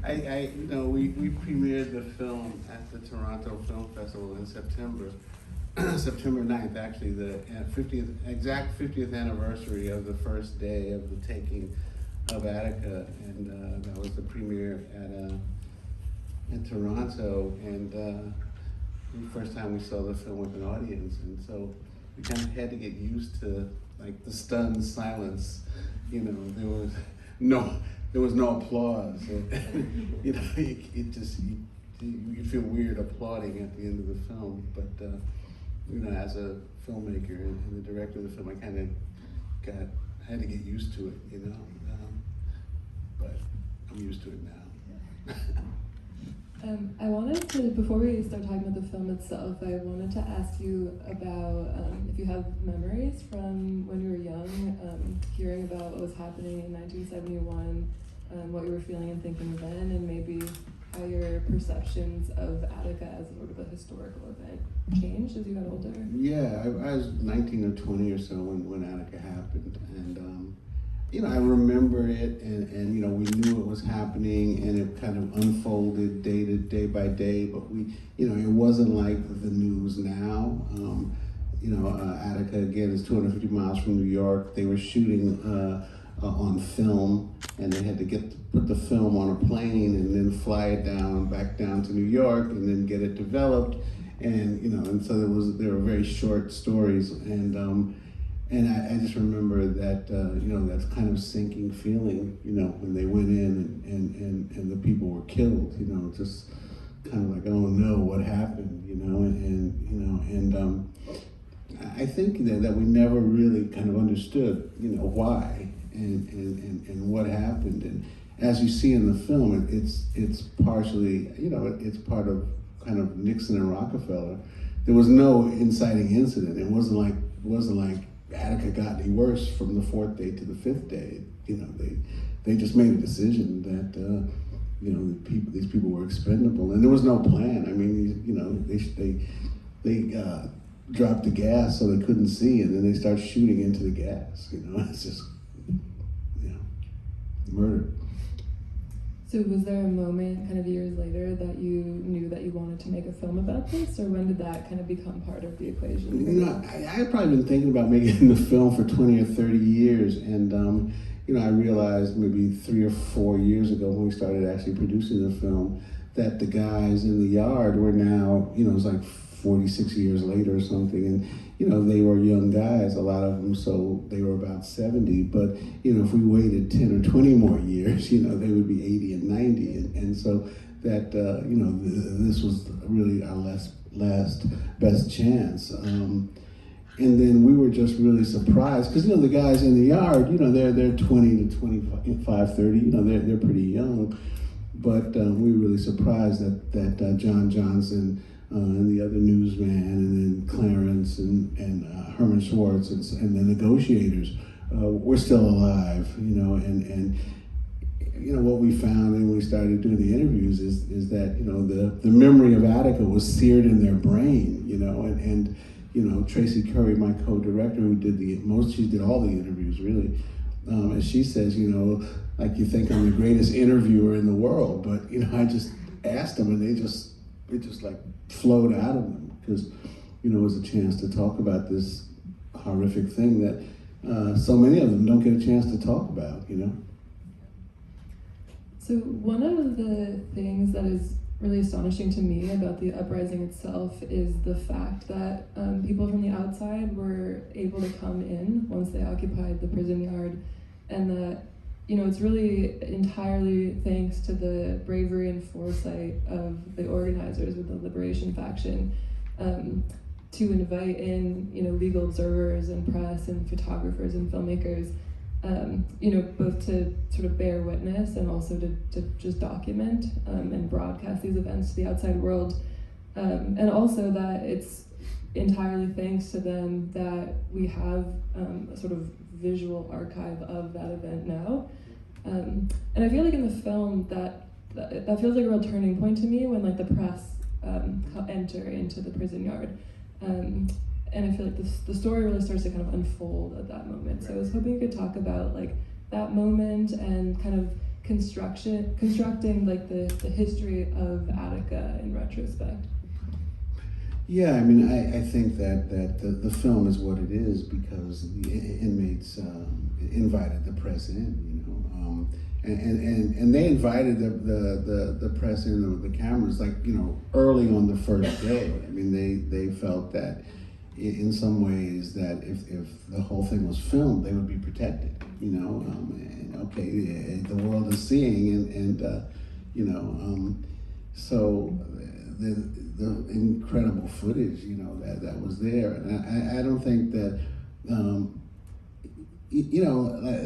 We premiered the film at the Toronto Film Festival in September, September 9th, actually, the 50th anniversary of the first day of the taking of Attica, and that was the premiere in Toronto, and the first time we saw the film with an audience, and so we kind of had to get used to like the stunned silence. There was no applause. You feel weird applauding at the end of the film, but as a filmmaker and the director of the film, I kind of had to get used to it, but I'm used to it now. I wanted to, before we start talking about the film itself, I wanted to ask you about if you have memories from when you were young, hearing about what was happening in 1971, what you were feeling and thinking then, and maybe how your perceptions of Attica as sort of a historical event changed as you got older. Yeah, I was 19 or 20 or so when Attica happened, and I remember it, and we knew it was happening, and it kind of unfolded day by day. But it wasn't like the news now. Attica again is 250 miles from New York. They were shooting on film, and they had to put the film on a plane and then fly it back down to New York, and then get it developed, and so there were very short stories, and I just remember that, that kind of sinking feeling, when they went in and the people were killed, just kind of like, oh no, what happened, and I think that we never really kind of understood, why and what happened. And as you see in the film, it's partially, it's part of kind of Nixon and Rockefeller. There was no inciting incident. It wasn't like Attica got any worse from the fourth day to the fifth day. They just made a decision that these people were expendable, and there was no plan. I mean, they dropped the gas so they couldn't see, and then they start shooting into the gas. It's just murder. So was there a moment kind of years later that you knew that you wanted to make a film about this, or when did that kind of become part of the equation? I had probably been thinking about making the film for 20 or 30 years, and I realized maybe 3 or 4 years ago when we started actually producing the film that the guys in the yard were now, it was like 46 years later or something, and they were young guys, a lot of them, so they were about 70, but if we waited 10 or 20 more years, they would be 80 and 90, and so that, this was really our last best chance. And then we were just really surprised, because the guys in the yard, they're 20 to 25, 30, they're pretty young, but we were really surprised that John Johnson and the other newsman, and then Clarence and Herman Schwartz and the negotiators were still alive, and what we found when we started doing the interviews is that the memory of Attica was seared in their brain, and Tracy Curry, my co-director, who she did all the interviews really, and she says, like, you think I'm the greatest interviewer in the world, but I just asked them, and it just like flowed out of them, because it was a chance to talk about this horrific thing that so many of them don't get a chance to talk about. So one of the things that is really astonishing to me about the uprising itself is the fact that people from the outside were able to come in once they occupied the prison yard, and that it's really entirely thanks to the bravery and foresight of the organizers with the Liberation Faction to invite in, legal observers and press and photographers and filmmakers, both to sort of bear witness and also to just document and broadcast these events to the outside world. And also that it's entirely thanks to them that we have a sort of visual archive of that event now. And I feel like in the film that feels like a real turning point to me when like the press enter into the prison yard. And I feel like the story really starts to kind of unfold at that moment. So I was hoping you could talk about like that moment and kind of constructing like the history of Attica in retrospect? Yeah, I mean, I think that the film is what it is because the inmates invited the press in, and they invited the press in, the cameras, like, early on the first day. I mean, they felt that in some ways that if the whole thing was filmed, they would be protected, and okay, the world is seeing, so the incredible footage, that was there, and I don't think that,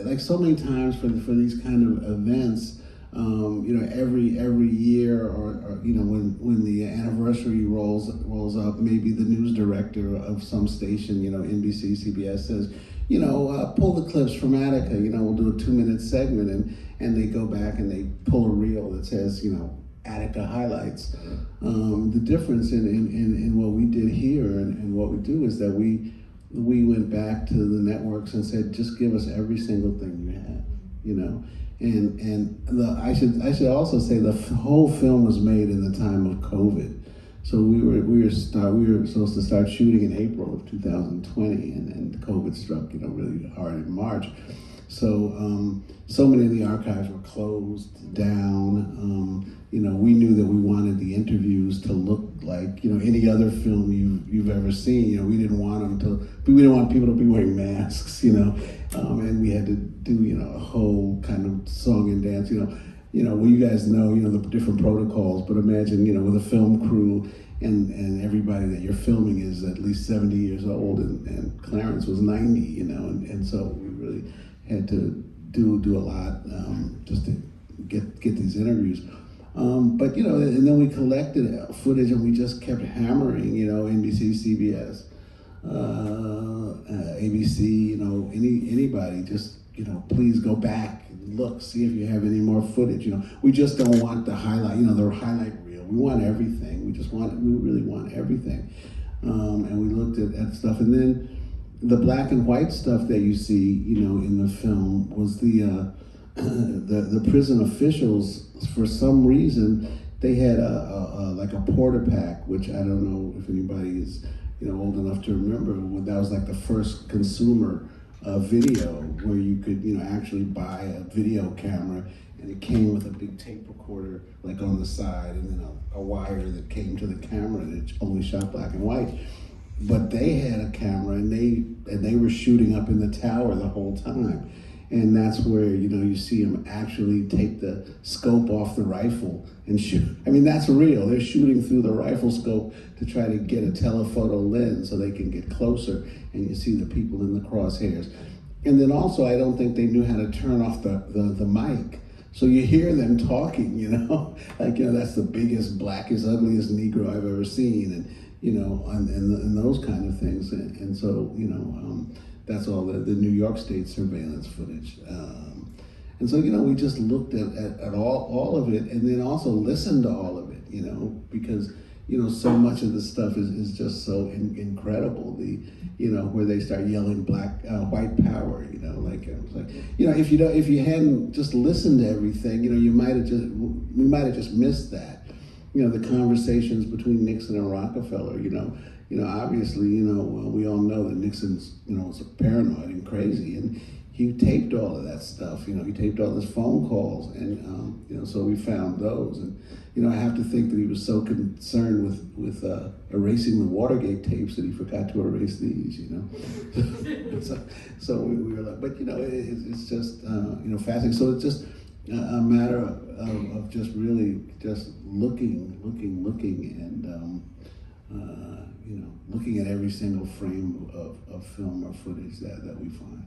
like so many times for these kind of events, every year or when the anniversary rolls up, maybe the news director of some station, NBC, CBS says, pull the clips from Attica, we'll do a 2-minute segment, and they go back and they pull a reel that says, Attica highlights. The difference in what we did here and what we do is that we went back to the networks and said, just give us every single thing you have, and I should also say the whole film was made in the time of COVID. So we were supposed to start shooting in April of 2020, and COVID struck, really hard in March. So so many of the archives were closed down. We knew that we wanted the interviews to look like any other film you've ever seen. We didn't want people to be wearing masks. And we had to do a whole kind of song and dance. Well, you guys know the different protocols, but imagine with a film crew and everybody that you're filming is at least 70 years old, and Clarence was 90. And so we really had to do a lot just to get these interviews. But and then we collected footage and we just kept hammering, NBC, CBS, ABC, anybody, just please go back and look, see if you have any more footage. We just don't want the highlight, the highlight reel. We want everything. We really want everything. And we looked at stuff, and then the black and white stuff that you see, in the film was the prison officials. For some reason, they had like a porta pack, which I don't know if anybody is old enough to remember. That was like the first consumer video where you could actually buy a video camera, and it came with a big tape recorder like on the side, and then a wire that came to the camera, and it only shot black and white. But they had a camera, and they were shooting up in the tower the whole time. And that's where, you see them actually take the scope off the rifle and shoot. I mean, that's real. They're shooting through the rifle scope to try to get a telephoto lens so they can get closer, and you see the people in the crosshairs. And then also, I don't think they knew how to turn off the mic. So you hear them talking, like, that's the biggest, blackest, ugliest Negro I've ever seen, and those kind of things. And so, that's all the New York State surveillance footage. And so, we just looked at all of it, and then also listened to all of it, because, so much of the stuff is just so incredible. Where they start yelling white power, like, it was like, if you hadn't just listened to everything, we might have just missed that. The conversations between Nixon and Rockefeller, obviously, we all know that Nixon's, was paranoid and crazy, and he taped all of that stuff. He taped all his phone calls, and so we found those. And I have to think that he was so concerned with erasing the Watergate tapes that he forgot to erase these. so we were like, but it's just fascinating. So it's just a matter of just really just looking, and looking at every single frame of film or footage that we find.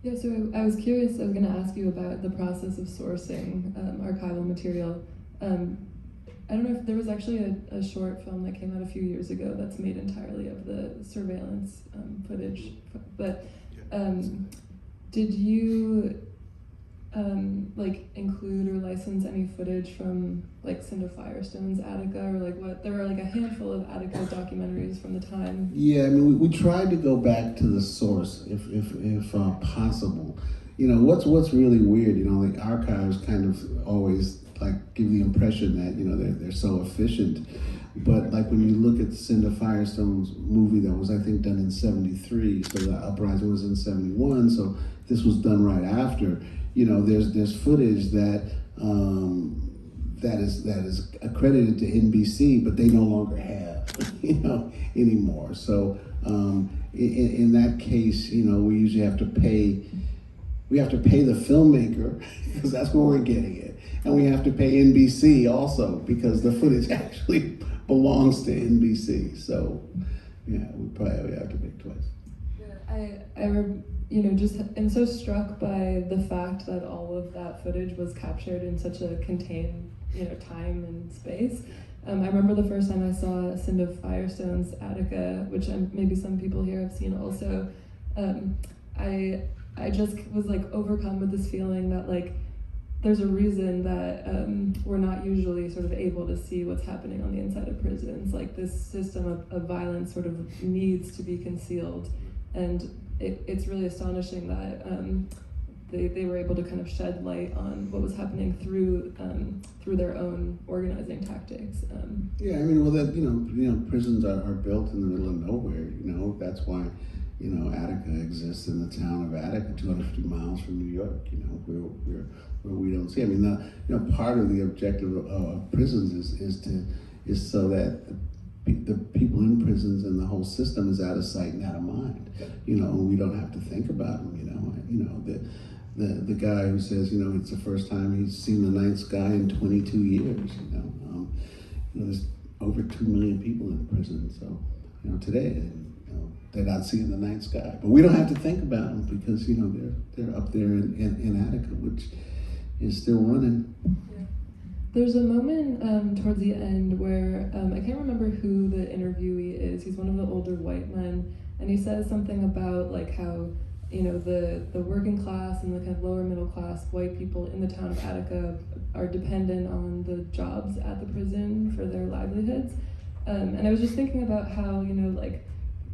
Yeah, so I was curious, I was going to ask you about the process of sourcing archival material. I don't know if there was actually a short film that came out a few years ago that's made entirely of the surveillance footage, but did you include or license any footage from Cinder Firestone's Attica, or what? There were a handful of Attica documentaries from the time. Yeah, I mean, we tried to go back to the source if possible. what's really weird, the archives kind of always like give the impression that, they're so efficient. But like when you look at Cinda Firestone's movie that was, I think, done in 73, so the uprising was in 71, so this was done right after, there's footage that that is accredited to NBC, but they no longer have, anymore. So in that case, we usually have to pay. We have to pay the filmmaker because that's where we're getting it, and we have to pay NBC also because the footage actually belongs to NBC. So we probably have to pay twice. I just am so struck by the fact that all of that footage was captured in such a contained, time and space. I remember the first time I saw Cinda Firestone's Attica, which maybe some people here have seen also. I just was like overcome with this feeling that like there's a reason that we're not usually sort of able to see what's happening on the inside of prisons. Like this system of violence sort of needs to be concealed, and it's really astonishing that they were able to kind of shed light on what was happening through their own organizing tactics. Prisons are built in the middle of nowhere. That's why Attica exists in the town of Attica, 250 miles from New York. Where we don't see. Part of the objective of prisons is so that the people in prisons and the whole system is out of sight and out of mind. We don't have to think about them. The guy who says it's the first time he's seen the night sky in 22 years. There's over 2 million people in prison. So today. They're not seeing the night sky, but we don't have to think about them because they're up there in Attica, which is still running. Yeah. There's a moment towards the end where I can't remember who the interviewee is. He's one of the older white men, and he says something about like how the working class and the kind of lower middle class white people in the town of Attica are dependent on the jobs at the prison for their livelihoods, and I was just thinking about how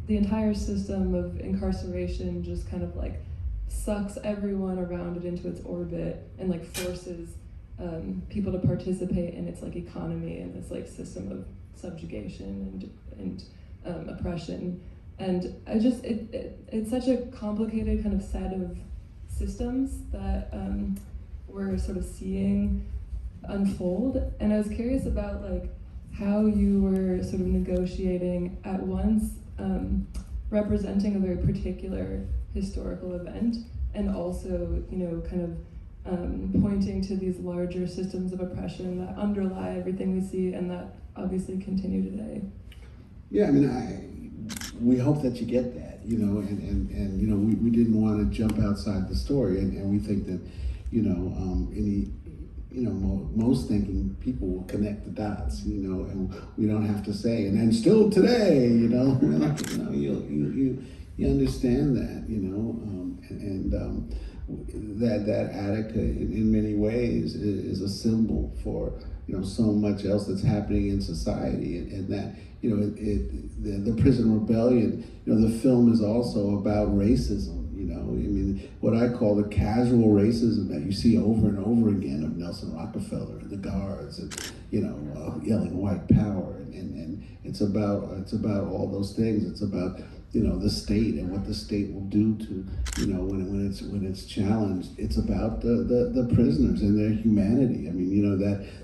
the entire system of incarceration just kind of like sucks everyone around it into its orbit and like forces people to participate in its like economy and this like system of subjugation and oppression. And I just it's such a complicated kind of set of systems that we're sort of seeing unfold. And I was curious about like how you were sort of negotiating at once representing a very particular historical event and also, kind of pointing to these larger systems of oppression that underlie everything we see and that obviously continue today. Yeah, we hope that you get that, and we didn't want to jump outside the story, and we think that, most thinking people will connect the dots, and we don't have to say, and then still today, you understand that, that Attica in many ways is a symbol for, so much else that's happening in society, and that, the prison rebellion, the film is also about racism. What I call the casual racism that you see over and over again of Nelson Rockefeller and the guards and, yelling white power. And it's about all those things. It's about, the state and what the state will do to, when it's challenged. It's about the prisoners and their humanity.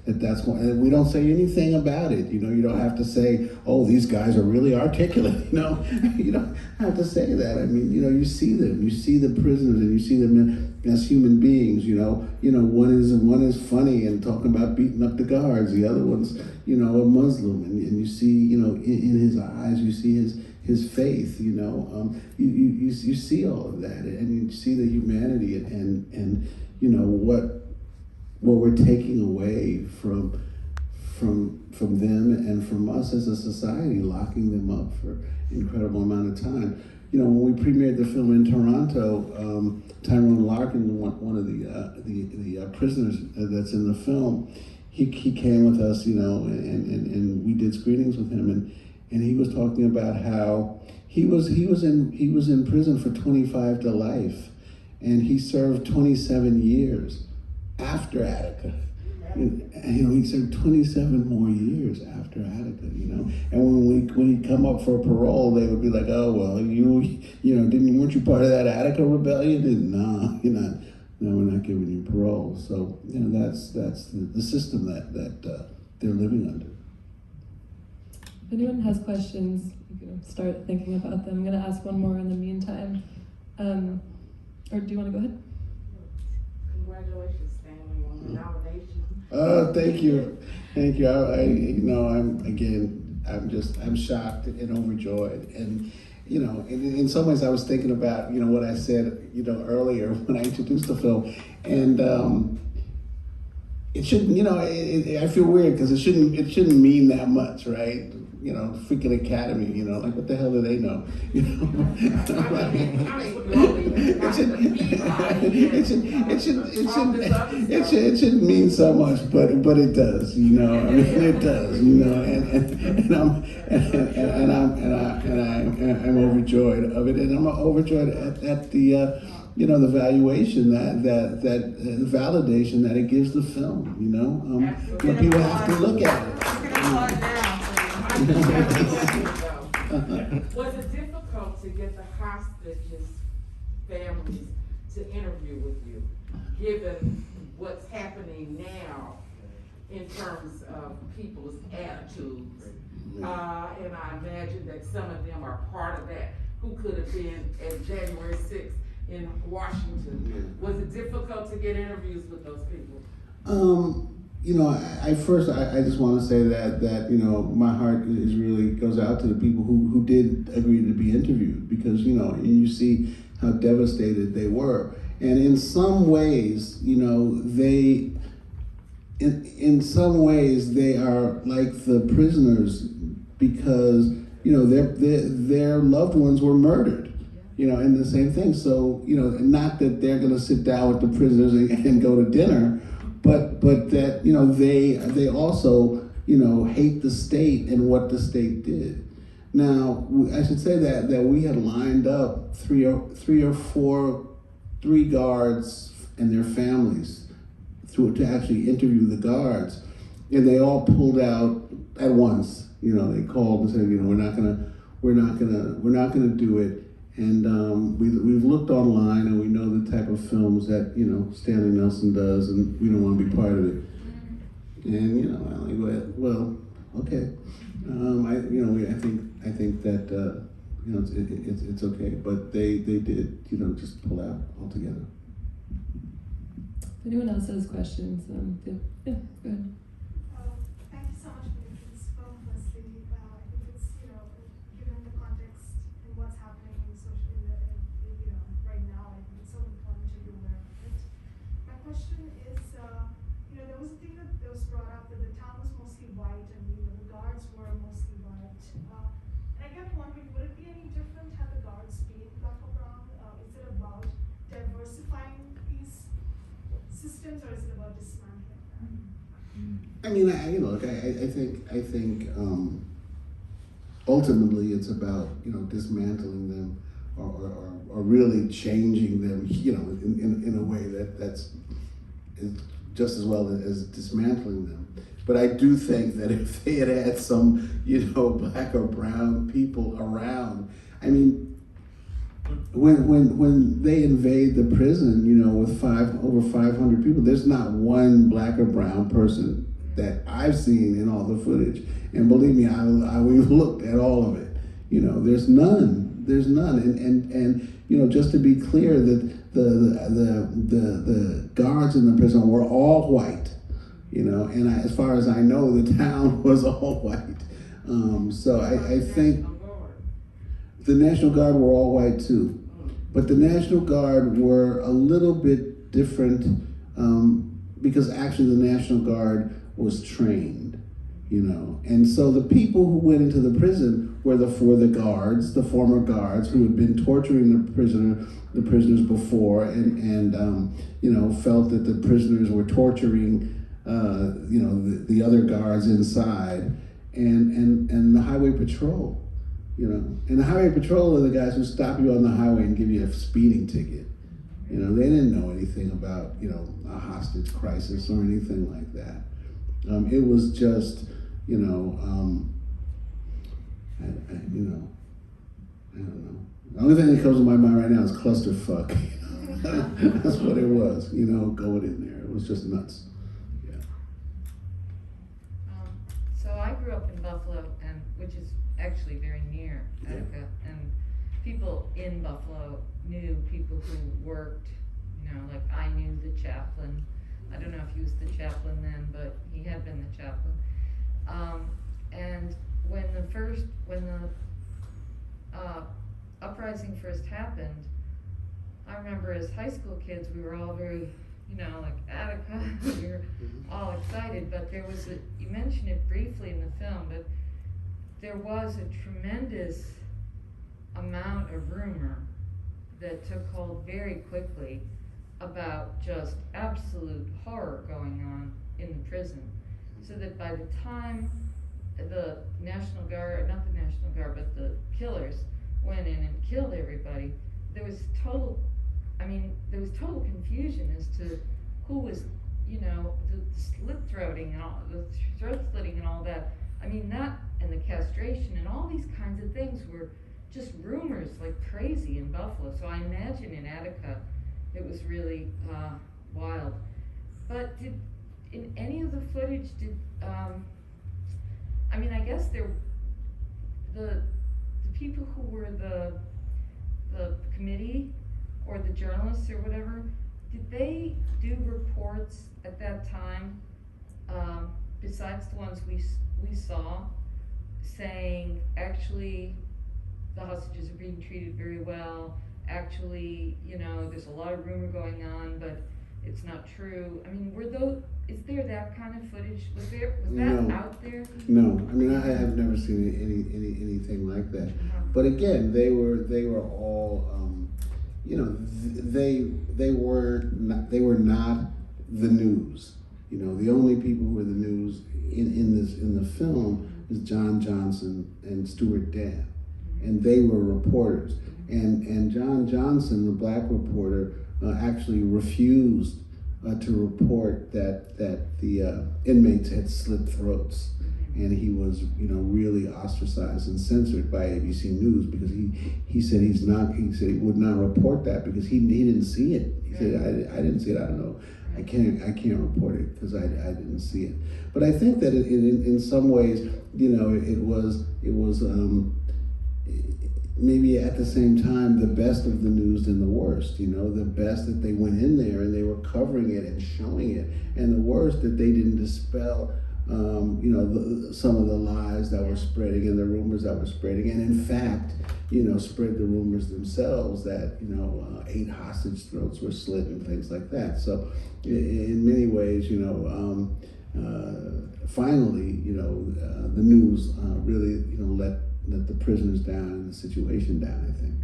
That's one, and we don't say anything about it. You don't have to say, oh, these guys are really articulate. You don't have to say that. You see them. You see the prisoners and you see them as human beings. One is funny and talking about beating up the guards. The other one's, a Muslim, and you see, in his eyes, you see his faith, you see all of that, and you see the humanity and what we're taking away from them and from us as a society, locking them up for an incredible amount of time. When we premiered the film in Toronto, Tyrone Larkin, one of the prisoners that's in the film, he came with us, and we did screenings with him, and he was talking about how he was in prison for 25 to life, and he served 27 years after Attica. He served 27 more years after Attica, And when he'd come up for parole, they would be like, "Oh well, weren't you part of that Attica rebellion?" And no, you're not. No, we're not giving you parole. So that's the system that they're living under. If anyone has questions, you can start thinking about them. I'm going to ask one more in the meantime. Or do you want to go ahead? Congratulations, Stanley, on the nomination. Thank you. I'm shocked and overjoyed. And, in some ways I was thinking about, what I said, earlier when I introduced the film. And it shouldn't, I feel weird because it shouldn't mean that much, right? Freaking Academy, like what the hell do they know? It shouldn't mean so much, but it does, it does, and I'm overjoyed of it, and I'm overjoyed at the the valuation that the validation that it gives the film, people have to look at it. Was it difficult to get the hostages' families to interview with you, given what's happening now in terms of people's attitudes? And I imagine that some of them are part of that, who could have been at January 6th in Washington. Was it difficult to get interviews with those people? I just want to say that my heart really goes out to the people who did agree to be interviewed, because and you see how devastated they were, and in some ways they are like the prisoners, because their loved ones were murdered, and the same thing. So not that they're going to sit down with the prisoners and go to dinner. But that they also hate the state and what the state did. Now I should say that we had lined up three guards and their families to actually interview the guards, and they all pulled out at once. They called and said, we're not gonna do it. And we've looked online, and we know the type of films that Stanley Nelson does, and we don't want to be part of it. And I'm like, well, okay. I think that it's okay, but they did just pull out altogether. If anyone else has questions, go ahead. Thank you so much for this film. Firstly, I think it's given the context and what's happening in right now, I think it's so important to be aware of it. My question is, there was a thing that was brought up that the town was mostly white and the guards were mostly white. And I kept wondering, would it be any different had the guards been black or brown? Is it about diversifying these systems, or is it about dismantling them? I think ultimately it's about dismantling them or really changing them in a way that's just as well as dismantling them. But I do think that if they had some black or brown people around, when they invade the prison, with over 500 people, there's not one black or brown person that I've seen in all the footage. And believe me, we've looked at all of it. There's none. And just to be clear, that the guards in the prison were all white. And as far as I know, the town was all white. So I think the National Guard were all white too, but the National Guard were a little bit different because actually the National Guard was trained, and so the people who went into the prison were the former guards who had been torturing the prisoners before, and felt that the prisoners were torturing the other guards inside, and the highway patrol. And the highway patrol are the guys who stop you on the highway and give you a speeding ticket. You know, they didn't know anything about, you know, a hostage crisis or anything like that. It was just, you know, I don't know. The only thing that comes to my mind right now is clusterfuck. That's what it was, you know, going in there. It was just nuts. Yeah. So I grew up in Buffalo, and which is actually very near Attica, and people in Buffalo knew people who worked, you know, like I knew the chaplain. I don't know if he was the chaplain then, but he had been the chaplain. And when the uprising first happened, I remember as high school kids, we were all very, you know, like Attica, we were all excited, but there was you mentioned it briefly in the film, but there was a tremendous amount of rumor that took hold very quickly about just absolute horror going on in the prison. So that by the time the National Guard, not the National Guard, but the killers went in and killed everybody, there was total confusion as to who was, you know, the slit-throating and all, the throat-slitting and all that. I mean, that and the castration and all these kinds of things were just rumors like crazy in Buffalo. So I imagine in Attica it was really wild. But in any of the footage, I mean, I guess the people who were the committee or the journalists or whatever, did they do reports at that time, besides the ones we saw, saying actually the hostages are being treated very well, actually, you know, there's a lot of rumor going on, but it's not true? I mean, is there that kind of footage? Was that No. out there? No, I mean, I have never seen anything like that. But again, they were all, you know, they were not the news. You know, the only people who were the news in the film is John Johnson and Stuart Dan, and they were reporters. And John Johnson, the black reporter, actually refused to report that the inmates had slit throats, and he was, you know, really ostracized and censored by ABC News because he said he would not report that because he didn't see it. He said I didn't see it. I don't know. I can't report it because I didn't see it. But I think that in some ways, you know, it was maybe at the same time the best of the news and the worst. You know, the best that they went in there and they were covering it and showing it, and the worst that they didn't dispel, you know, some of the lies that were spreading and the rumors that were spreading, and in fact, you know, spread the rumors themselves that, you know, 8 hostage throats were slit and things like that. So in many ways, you know, finally, you know, the news really, you know, let the prisoners down and the situation down, I think.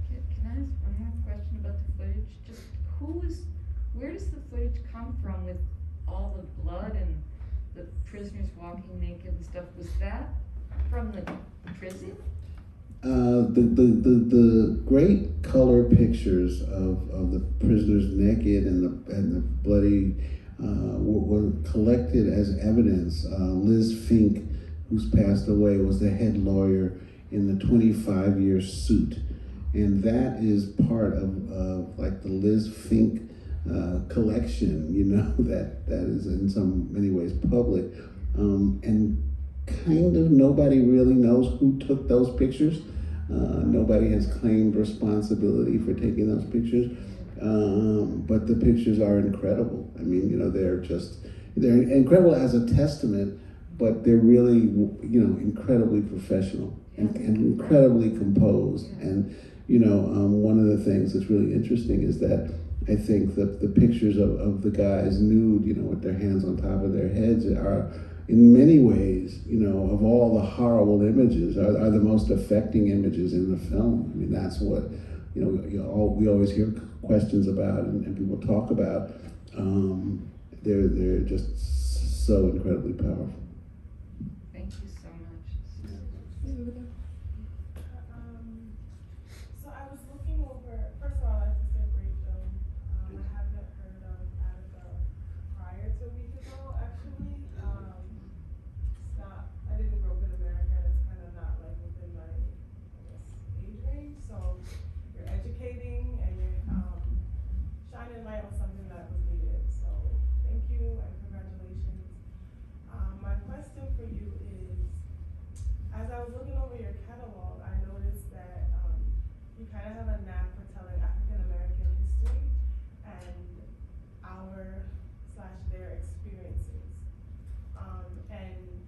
Can I ask one more question about the footage? Just where does the footage come from with all the blood and the prisoners walking naked and stuff? Was that from the prison? The great color pictures of the prisoners naked and the bloody were collected as evidence. Liz Fink, who's passed away, was the head lawyer in the 25-year suit, and that is part of like the Liz Fink collection, you know, that is in many ways public, and kind of nobody really knows who took those pictures. Nobody has claimed responsibility for taking those pictures, but the pictures are incredible. I mean, you know, they're incredible as a testament, but they're really, you know, incredibly professional and incredibly composed. And, you know, one of the things that's really interesting is that I think that the pictures of the guys nude, you know, with their hands on top of their heads are, in many ways, you know, of all the horrible images, are the most affecting images in the film. I mean, that's what, you know, we always hear questions about and people talk about. They're just so incredibly powerful. Thank you so much. So I was looking over, first of all, I'd like to say great job.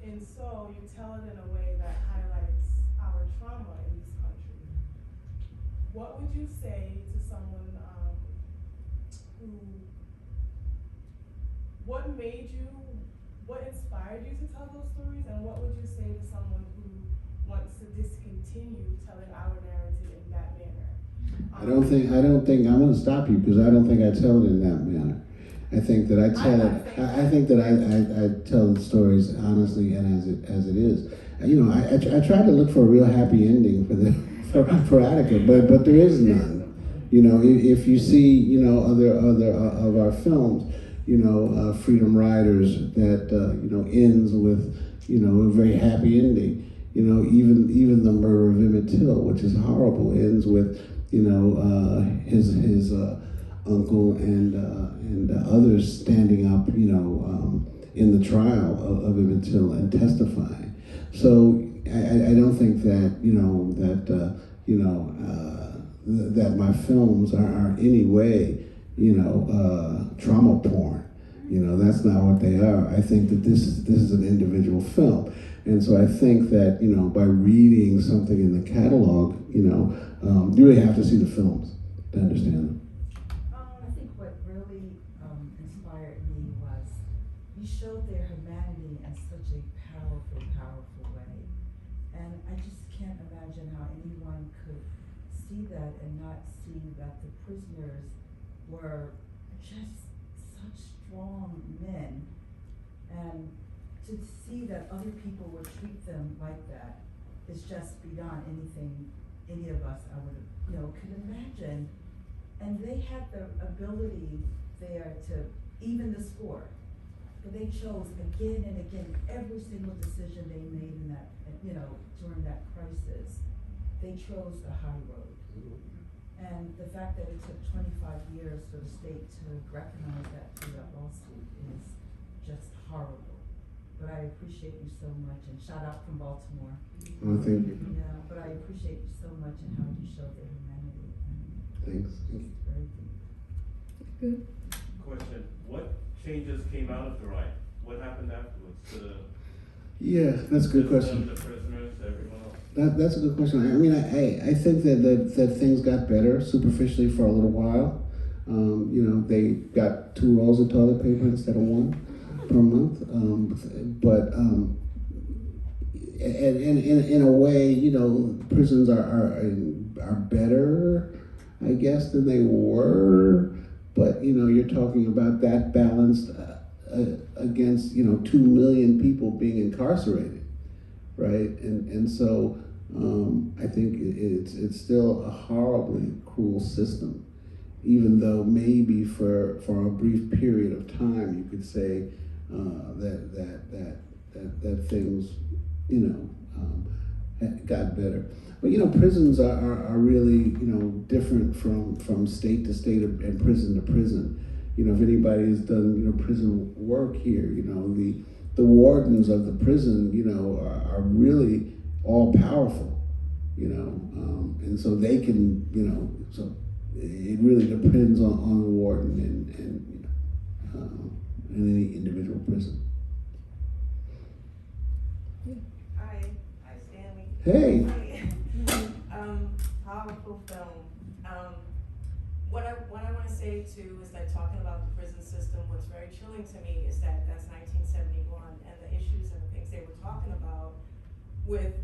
And so you tell it in a way that highlights our trauma in this country. What would you say to someone what inspired you to tell those stories, and what would you say to someone who wants to discontinue telling our narrative in that manner? I don't think I'm going to stop you, because I don't think I tell it in that manner. I think that I tell it. I think that I tell the stories honestly and as it is. You know, I try to look for a real happy ending for Attica, but there is none. You know, if you see, you know, other of our films, you know, Freedom Riders, that you know, ends with, you know, a very happy ending. You know, even the murder of Emmett Till, which is horrible, ends with, you know, his uncle and others standing up, you know, in the trial of Emmett Till and testifying. So I don't think that, you know, that my films are any way, you know, trauma porn. You know, that's not what they are. I think that this is an individual film. And so I think that, you know, by reading something in the catalog, you know, you really have to see the films to understand them. I think what really inspired me was you showed their humanity in such a powerful, powerful way. And I just can't imagine how anyone could see that and not see that the prisoners were just such strong men. And to see that other people would treat them like that is just beyond anything any of us, I would, you know, could imagine. And they had the ability there to even the score. But they chose again and again, every single decision they made in that, you know, during that crisis, they chose the high road. And the fact that it took 25 years for the state to recognize that through that lawsuit is just horrible. But I appreciate you so much, and shout out from Baltimore. Well, thank you. Yeah, but I appreciate you so much and how you showed their humanity. Thanks. It's very deep. Good. Question: what changes came out of the riot? What happened afterwards to the? Yeah, that's a good question. The prisoners, everyone else. That's a good question. I mean, I think that things got better superficially for a little while. You know, they got 2 rolls of toilet paper instead of 1 per month. But in a way, you know, prisons are better, I guess, than they were. But, you know, you're talking about that balanced against, you know, 2 million people being incarcerated, right? And so I think it's still a horribly cruel system, even though maybe for a brief period of time you could say that things, you know, got better. But, you know, prisons are really, you know, different from state to state and prison to prison. You know, if anybody has done, you know, prison work here, you know, the wardens of the prison, you know, are really all powerful, you know, and so they can, you know, so it really depends on the warden and you know, in any individual prison. Hi, Stanley. Hey. Powerful film. What I want to say too is that talking about the prison system, what's very chilling to me is that that's 1971, and the issues and the things they were talking about with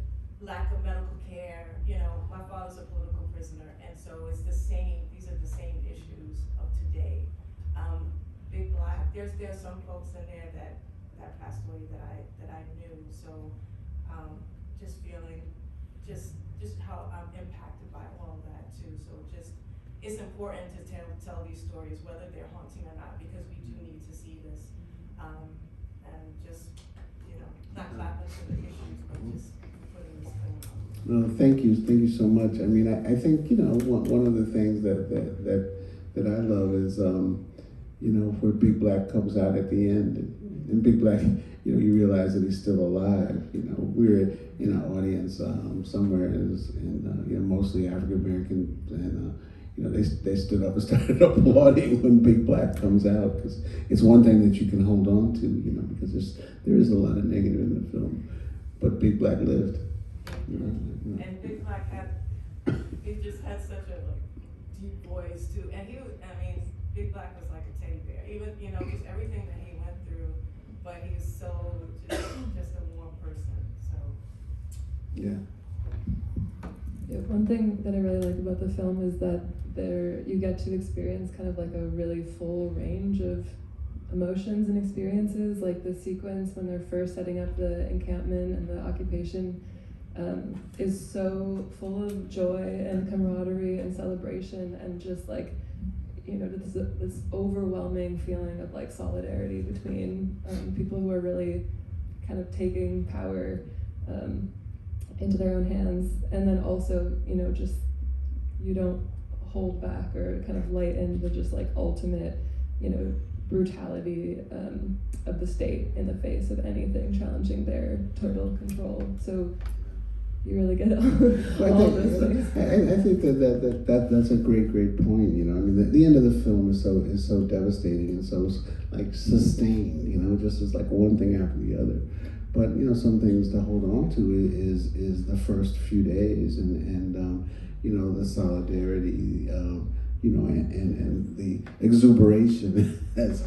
lack of medical care. You know, my father's a political prisoner, and so it's the same. These are the same issues of today. Big Black. There's some folks in there that passed away that I knew. So just feeling just how I'm impacted by all of that too. So it's important to tell these stories, whether they're haunting or not, because we do need to see this. And just, you know, not clapping for the issues, but just putting this film out. No, thank you so much. I mean, I think, you know, one of the things that I love is, you know, where Big Black comes out at the end, and Big Black, you know, you realize that he's still alive. You know, we're in our audience somewhere in you know, mostly African American, and you know, they stood up and started applauding when Big Black comes out, because it's one thing that you can hold on to, you know, because because there is a lot of negative in the film, but Big Black lived. You know? And Big Black he just had such a deep voice too, and Big Black was like a teddy bear, even, just everything that he went through, but he was so, just a warm person, so. Yeah. Yeah, one thing that I really like about the film is that you get to experience kind of like a really full range of emotions and experiences, like the sequence when they're first setting up the encampment and the occupation is so full of joy and camaraderie and celebration and just like, this overwhelming feeling of like solidarity between people who are really kind of taking power into their own hands, and then also, just you don't hold back or kind of lighten the just like ultimate, brutality of the state in the face of anything challenging their total control. So you really get all those things. I think that's a great point. The end of the film is so devastating and so like sustained. Just as like one thing after the other. But some things to hold on to is the first few days and the solidarity, and the exuberation as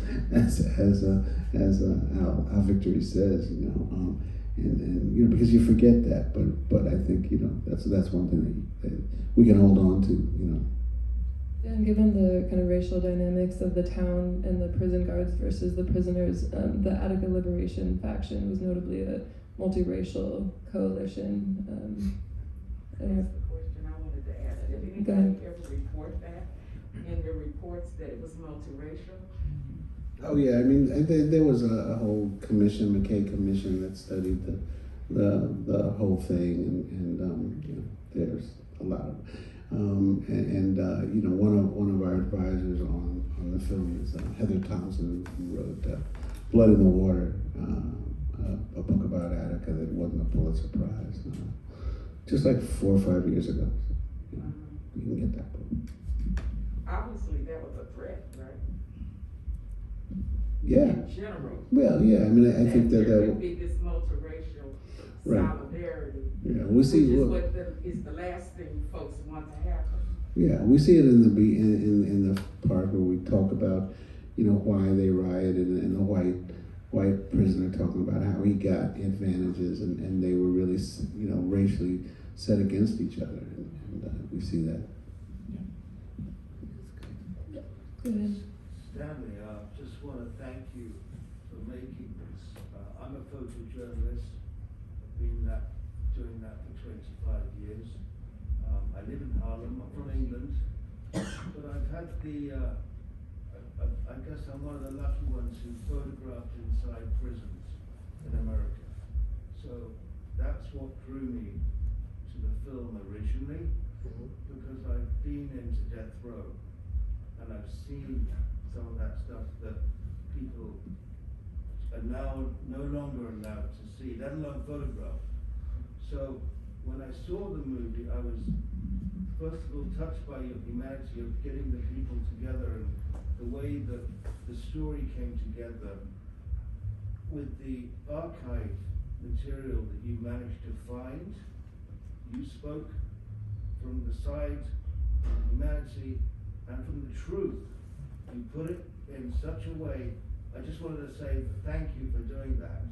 Al Victory says, and because you forget that, but I think that's one thing that we can hold on to, And given the kind of racial dynamics of the town and the prison guards versus the prisoners, the Attica Liberation faction was notably a multiracial coalition. That's the question I wanted to ask. Did anybody ever report that in the reports that it was multiracial? Oh yeah, there was a whole commission, McKay Commission, that studied the whole thing, and there's a lot of. One of our advisors on the film is Heather Thompson, who wrote Blood in the Water, a book about Attica that wasn't a Pulitzer Prize, just like 4 or 5 years ago. So, you can get that book. Obviously, that was a threat, right? Yeah. In general. Well, yeah. I think that there would be this multiracial solidarity. Yeah, we see which is the last thing folks want to happen. Yeah, we see it in the part where we talk about, why they rioted, and the white prisoner talking about how he got advantages, and they were really, racially set against each other, and we see that. Yeah. Go ahead. Stanley, I just want to thank you for making this. I'm a photojournalist. I've been doing that for 25 years. I live in Harlem. I'm from England, but I've had I guess I'm one of the lucky ones who photographed inside prisons in America. So that's what drew me to the film originally, because I've been into death row and I've seen some of that stuff that people are now no longer allowed to see, let alone photograph. So when I saw the movie, I was first of all touched by your humanity of getting the people together and the way that the story came together with the archive material that you managed to find. You spoke from the side of humanity and from the truth. You put it in such a way. I just wanted to say thank you for doing that,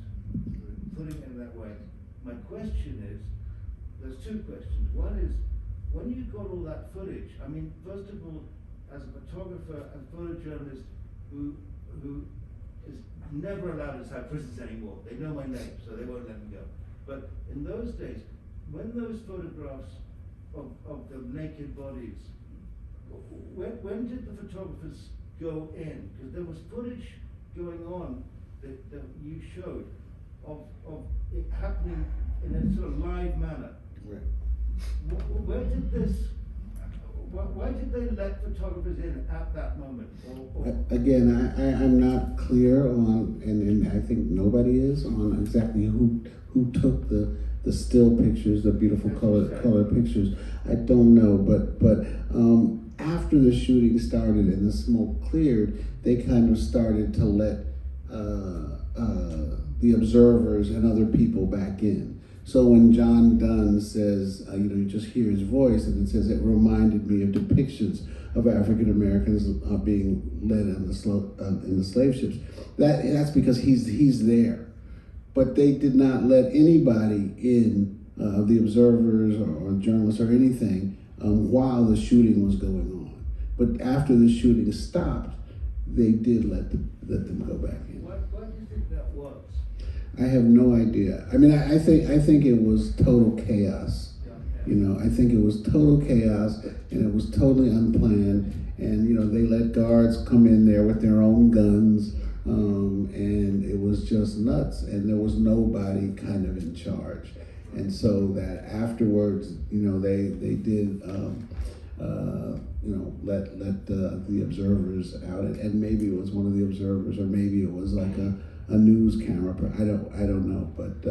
putting it in that way. My question is, there's two questions. One is, when you got all that footage, first of all, as a photographer and photojournalist who is never allowed inside prisons anymore, they know my name, so they won't let me go. But in those days, when those photographs of the naked bodies, when did the photographers go in? Because there was footage going on that you showed of it happening in a sort of live manner. Right. Where did this? Why did they let photographers in at that moment? Again, I'm not clear on, and I think nobody is, on exactly who took the still pictures, the beautiful color pictures. I don't know, but after the shooting started and the smoke cleared, they kind of started to let the observers and other people back in. So when John Donne says, you just hear his voice, and it says it reminded me of depictions of African Americans being led on in the slave ships. That's because he's there. But they did not let anybody in, the observers or journalists or anything, while the shooting was going on. But after the shooting stopped, they did let them go back in. Why do you think that was? I have no idea. I mean, I think it was total chaos. I think it was total chaos, and it was totally unplanned. And they let guards come in there with their own guns, and it was just nuts. And there was nobody kind of in charge. And so that afterwards, they did. Let the observers out, and maybe it was one of the observers, or maybe it was like a news camera. I don't know, but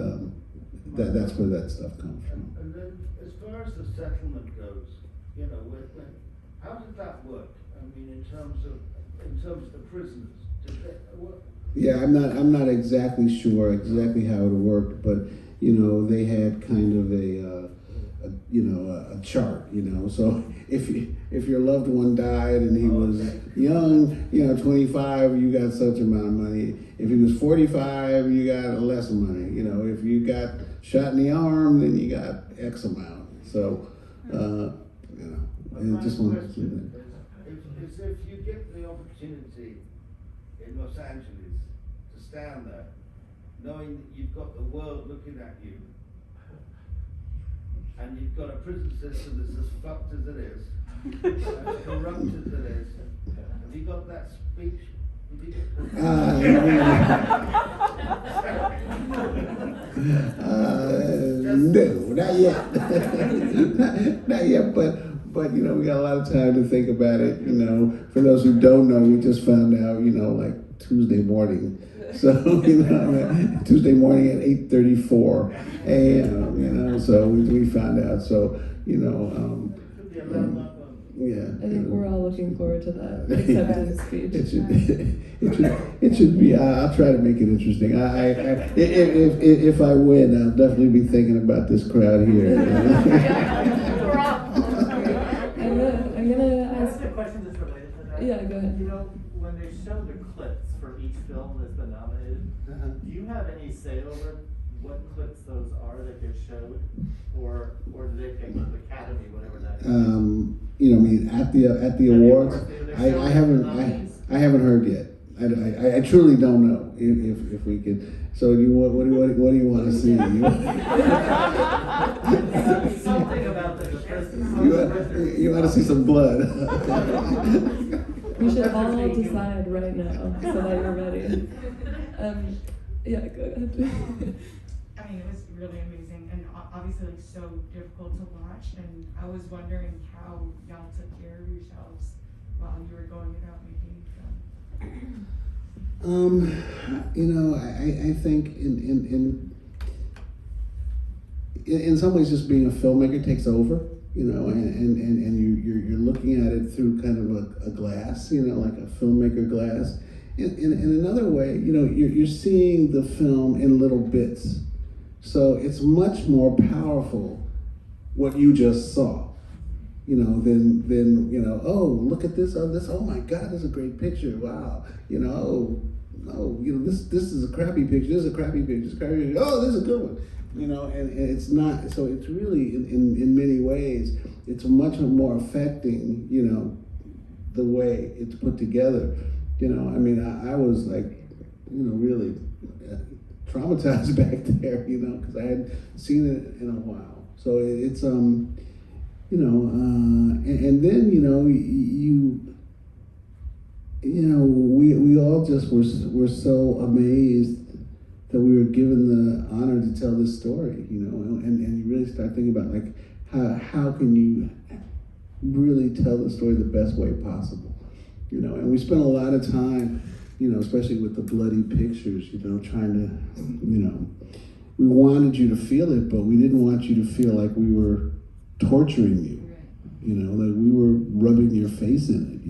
that's where that stuff comes from. And then, as far as the settlement goes, how did that work? I mean, in terms of the prisoners, did that work? Yeah, I'm not exactly sure exactly how it worked, but they had kind of a chart, so if your loved one died and he was young, 25, you got such amount of money. If he was 45, you got less money. If you got shot in the arm, then you got X amount. So, and just one. If you get the opportunity in Los Angeles to stand there, knowing that you've got the world looking at you, and you've got a prison system that's as fucked as it is, as corrupt as it is, have you got that speech? No, not yet. not yet, but we got a lot of time to think about it. For those who don't know, we just found out, like Tuesday morning. So, Tuesday morning at 8:34 a.m., so we found out. So, yeah. I think we're all looking forward to that acceptance speech. It should be. I'll try to make it interesting. If I win, I'll definitely be thinking about this crowd here. I'm gonna ask a question that's related to that. Yeah, go ahead. When they show the clips for each film that's been nominated, do you have any say over what clips those are that get showed, or do they pick the Academy, whatever that is? I mean, at the awards, I haven't heard yet. I truly don't know if we could. So what do you want to see? Something about the you want to see some blood? We should all decide right now so that you're ready. Yeah, go ahead. I mean, it was really amazing and obviously so difficult to watch, and I was wondering how y'all took care of yourselves while you were going about making film. I think in some ways just being a filmmaker takes over, and you're looking at it through kind of a glass, like a filmmaker glass. In another way, you're seeing the film in little bits. So it's much more powerful what you just saw, than oh, look at this, oh my God, this is a great picture, wow, this is a crappy picture, this is a crappy picture, oh, this is a good one, and it's not, so it's really, in many ways, it's much more affecting, the way it's put together. I was like, really traumatized back there, because I hadn't seen it in a while. So it's, and then, we all just were so amazed that we were given the honor to tell this story, and you really start thinking about like, how can you really tell the story the best way possible, and we spent a lot of time, especially with the bloody pictures, trying to, we wanted you to feel it, but we didn't want you to feel like we were torturing you, that we were rubbing your face in it,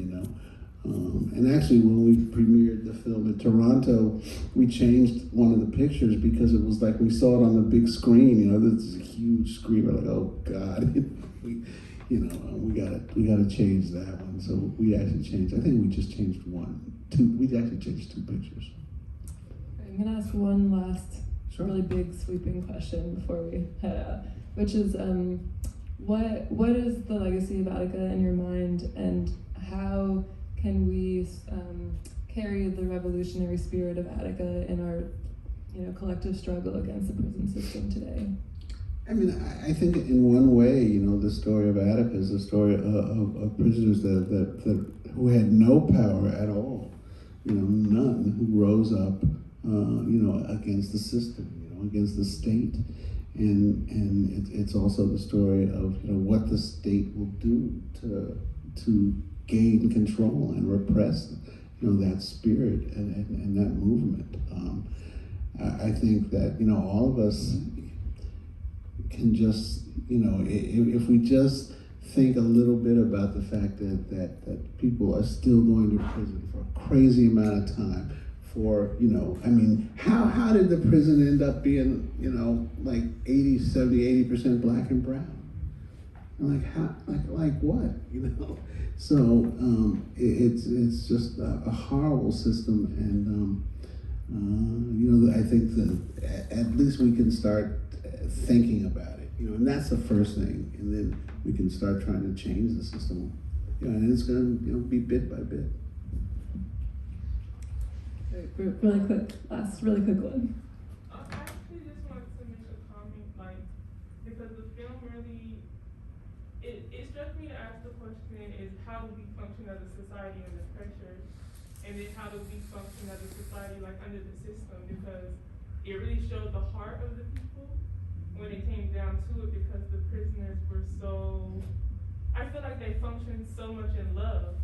And actually, when we premiered the film in Toronto, we changed one of the pictures because it was like we saw it on the big screen. You know, this is a huge screen. We're like, oh God, we gotta change that one. So we actually changed. I think we just changed two. We actually changed two pictures. I'm gonna ask one last Sure. really big sweeping question before we head out, which is what is the legacy of Attica in your mind, and how can we carry the revolutionary spirit of Attica in our collective struggle against the prison system today? I mean, I think in one way, the story of Attica is the story of prisoners that who had no power at all, none, who rose up, against the system, against the state, and it's also the story of what the state will do to gain control and repress, that spirit and that movement. I think that all of us can just, if we just think a little bit about the fact that people are still going to prison for a crazy amount of time for, how did the prison end up being, like 80, 70, 80% black and brown? And like what, So it's just a horrible system, and I think that at least we can start thinking about it, and that's the first thing, and then we can start trying to change the system, and it's going to be bit by bit. Really quick one. I actually just wanted to make a comment, because the film really, it struck me to ask the question is how do we function as a society under pressure, and then how do we function as a society under the system, because it really showed the heart of the people when it came down to it, because the prisoners were I feel like they functioned so much in love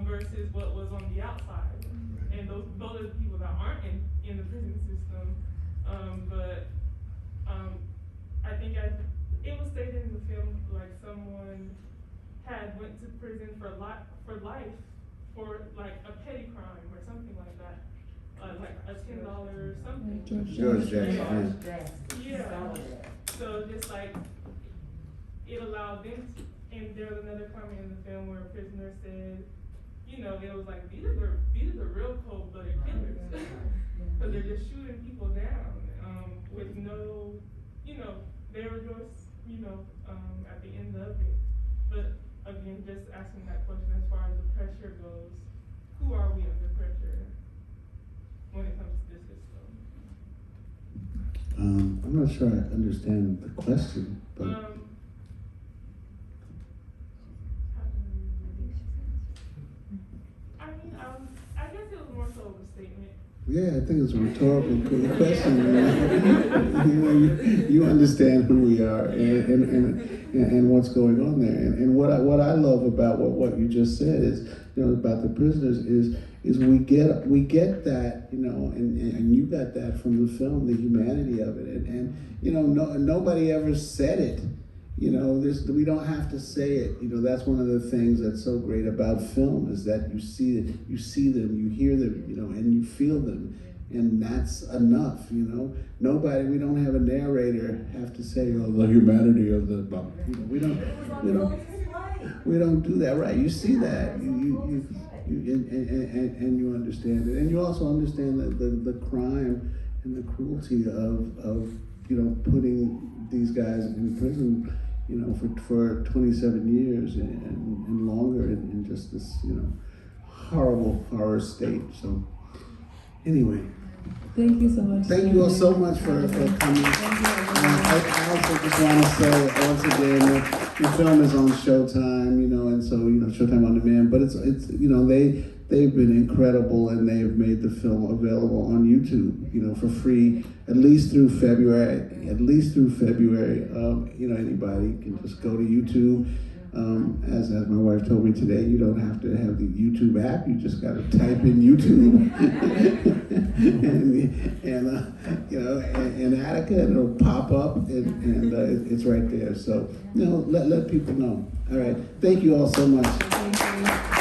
versus what was on the outside. And those are the people that aren't in the prison system. But I think it was stated in the film like someone had went to prison for life for like a petty crime or something like that. Like a $10 or something. George Jackson. Yeah. So just like it allowed them to, and there was another comment in the film where a prisoner said, it was like these are the real cold-blooded killers, because they're just shooting people down with no, they were just, at the end of it. But again, just asking that question as far as the pressure goes, who are we under pressure when it comes to this system? I'm not sure I understand the question, but. I guess it was more so of a statement. Yeah, I think it's a rhetorical question. You understand who we are and what's going on there. And what I love about what you just said is, about the prisoners is we get that, and you got that from the film, the humanity of it, and nobody ever said it. We don't have to say it. That's one of the things that's so great about film, is that you see them, you hear them, and you feel them, and that's enough. We don't have a narrator have to say, "Oh, the humanity of the," we don't do that, right? You see that, and you understand it, and you also understand the crime and the cruelty of putting these guys in prison, for 27 years and longer in just this, horror state. So anyway. Thank you so much. Thank you all so much for coming. I also just want to say once again that the film is on Showtime, and so Showtime on Demand. But it's they've been incredible, and they have made the film available on YouTube, for free at least through February. Anybody can just go to YouTube. As my wife told me today, you don't have to have the YouTube app. You just got to type in YouTube, and Attica, and it'll pop up, and it's right there. So let people know. All right, thank you all so much. Thank you.